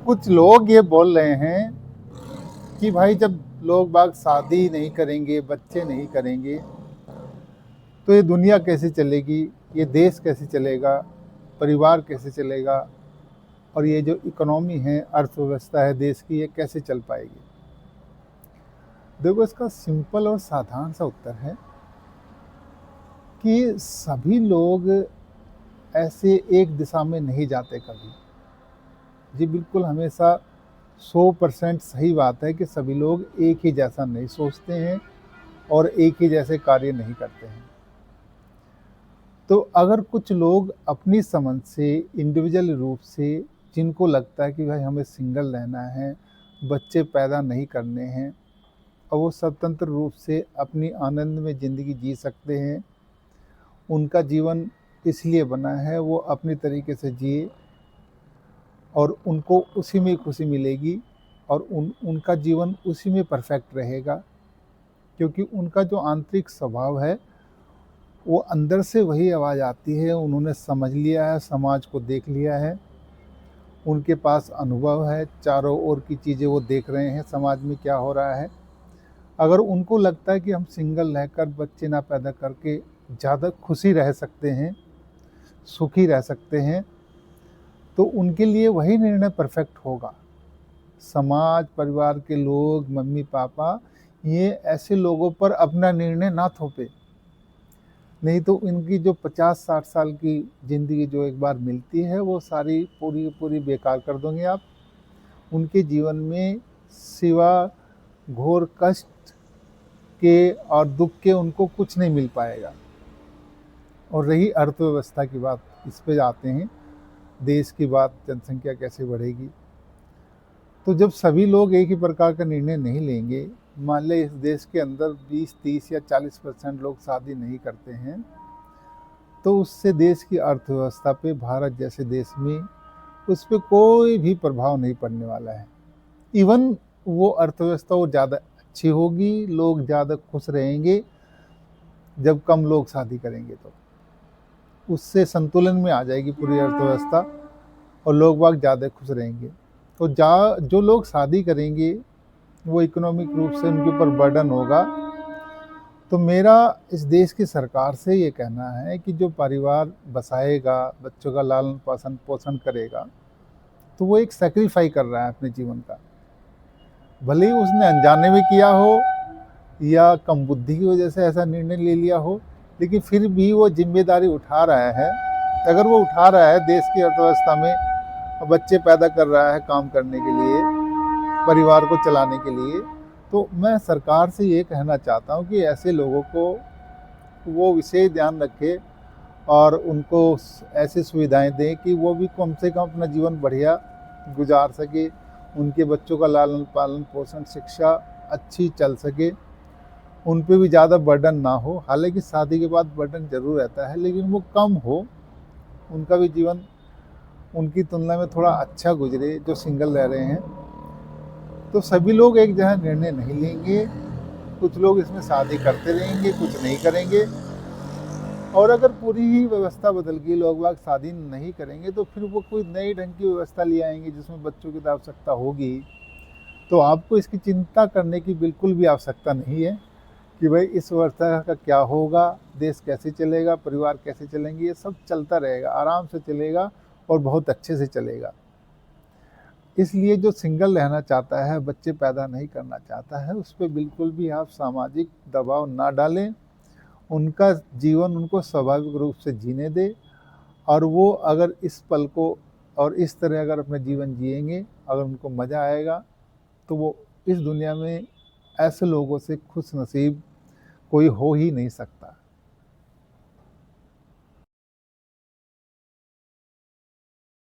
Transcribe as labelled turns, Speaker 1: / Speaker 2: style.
Speaker 1: कुछ लोग ये बोल रहे हैं कि भाई जब लोग बाग शादी नहीं करेंगे, बच्चे नहीं करेंगे, तो ये दुनिया कैसे चलेगी, ये देश कैसे चलेगा, परिवार कैसे चलेगा और ये जो इकोनॉमी है, अर्थव्यवस्था है देश की, ये कैसे चल पाएगी। देखो, इसका सिंपल और साधारण सा उत्तर है कि सभी लोग ऐसे एक दिशा में नहीं जाते कभी। जी बिल्कुल, हमेशा 100% सही बात है कि सभी लोग एक ही जैसा नहीं सोचते हैं और एक ही जैसे कार्य नहीं करते हैं। तो अगर कुछ लोग अपनी समझ से इंडिविजुअल रूप से जिनको लगता है कि भाई हमें सिंगल रहना है, बच्चे पैदा नहीं करने हैं और वो स्वतंत्र रूप से अपनी आनंद में ज़िंदगी जी सकते हैं, उनका जीवन इसलिए बना है वो अपनी तरीके से जिए और उनको उसी में खुशी मिलेगी और उनका जीवन उसी में परफेक्ट रहेगा, क्योंकि उनका जो आंतरिक स्वभाव है वो अंदर से वही आवाज़ आती है। उन्होंने समझ लिया है, समाज को देख लिया है, उनके पास अनुभव है, चारों ओर की चीज़ें वो देख रहे हैं, समाज में क्या हो रहा है। अगर उनको लगता है कि हम सिंगल रहकर बच्चे ना पैदा करके ज़्यादा खुशी रह सकते हैं, सुखी रह सकते हैं, तो उनके लिए वही निर्णय परफेक्ट होगा। समाज, परिवार के लोग, मम्मी पापा, ये ऐसे लोगों पर अपना निर्णय ना थोपे, नहीं तो इनकी जो 50-60 साल की ज़िंदगी जो एक बार मिलती है वो सारी पूरी पूरी बेकार कर दोगे आप। उनके जीवन में सिवा घोर कष्ट के और दुख के उनको कुछ नहीं मिल पाएगा। और रही अर्थव्यवस्था की बात, इस पे आते हैं, देश की बात, जनसंख्या कैसे बढ़ेगी। तो जब सभी लोग एक ही प्रकार का निर्णय नहीं लेंगे, मान लें इस देश के अंदर 20, 30 या 40% लोग शादी नहीं करते हैं, तो उससे देश की अर्थव्यवस्था पे, भारत जैसे देश में, उस पर कोई भी प्रभाव नहीं पड़ने वाला है। इवन वो अर्थव्यवस्था वो ज़्यादा अच्छी होगी, लोग ज़्यादा खुश रहेंगे जब कम लोग शादी करेंगे, तो उससे संतुलन में आ जाएगी पूरी अर्थव्यवस्था और लोग बाग ज़्यादा खुश रहेंगे। तो जो लोग शादी करेंगे वो इकोनॉमिक रूप से उनके ऊपर बर्डन होगा। तो मेरा इस देश की सरकार से ये कहना है कि जो परिवार बसाएगा, बच्चों का लालन पालन पोषण करेगा, तो वो एक सैक्रिफाई कर रहा है अपने जीवन का। भले ही उसने अनजाने में किया हो या कम बुद्धि की वजह से ऐसा निर्णय ले लिया हो, लेकिन फिर भी वो जिम्मेदारी उठा रहा है। अगर वो उठा रहा है देश की अर्थव्यवस्था में, बच्चे पैदा कर रहा है काम करने के लिए, परिवार को चलाने के लिए, तो मैं सरकार से ये कहना चाहता हूँ कि ऐसे लोगों को वो विशेष ध्यान रखे और उनको ऐसी सुविधाएं दें कि वो भी कम से कम अपना जीवन बढ़िया गुजार सके, उनके बच्चों का लालन पालन पोषण शिक्षा अच्छी चल सके, उन पे भी ज़्यादा बर्डन ना हो। हालांकि शादी के बाद बर्डन ज़रूर रहता है, लेकिन वो कम हो, उनका भी जीवन उनकी तुलना में थोड़ा अच्छा गुजरे जो सिंगल रह रहे हैं। तो सभी लोग एक जगह निर्णय नहीं लेंगे, कुछ लोग इसमें शादी करते रहेंगे, कुछ नहीं करेंगे। और अगर पूरी ही व्यवस्था बदल गई, लोग बाग शादी नहीं करेंगे, तो फिर वो कोई नई ढंग की व्यवस्था ले आएंगे जिसमें बच्चों की आवश्यकता होगी। तो आपको इसकी चिंता करने की बिल्कुल भी आवश्यकता नहीं है कि भाई इस व्यवस्था का क्या होगा, देश कैसे चलेगा, परिवार कैसे चलेंगे। ये सब चलता रहेगा, आराम से चलेगा और बहुत अच्छे से चलेगा। इसलिए जो सिंगल रहना चाहता है, बच्चे पैदा नहीं करना चाहता है, उस पर बिल्कुल भी आप सामाजिक दबाव ना डालें। उनका जीवन उनको स्वाभाविक रूप से जीने दें और वो अगर इस पल को और इस तरह अगर अपना जीवन जिएंगे, अगर उनको मज़ा आएगा, तो वो इस दुनिया में ऐसे लोगों से खुश नसीब कोई हो ही नहीं सकता।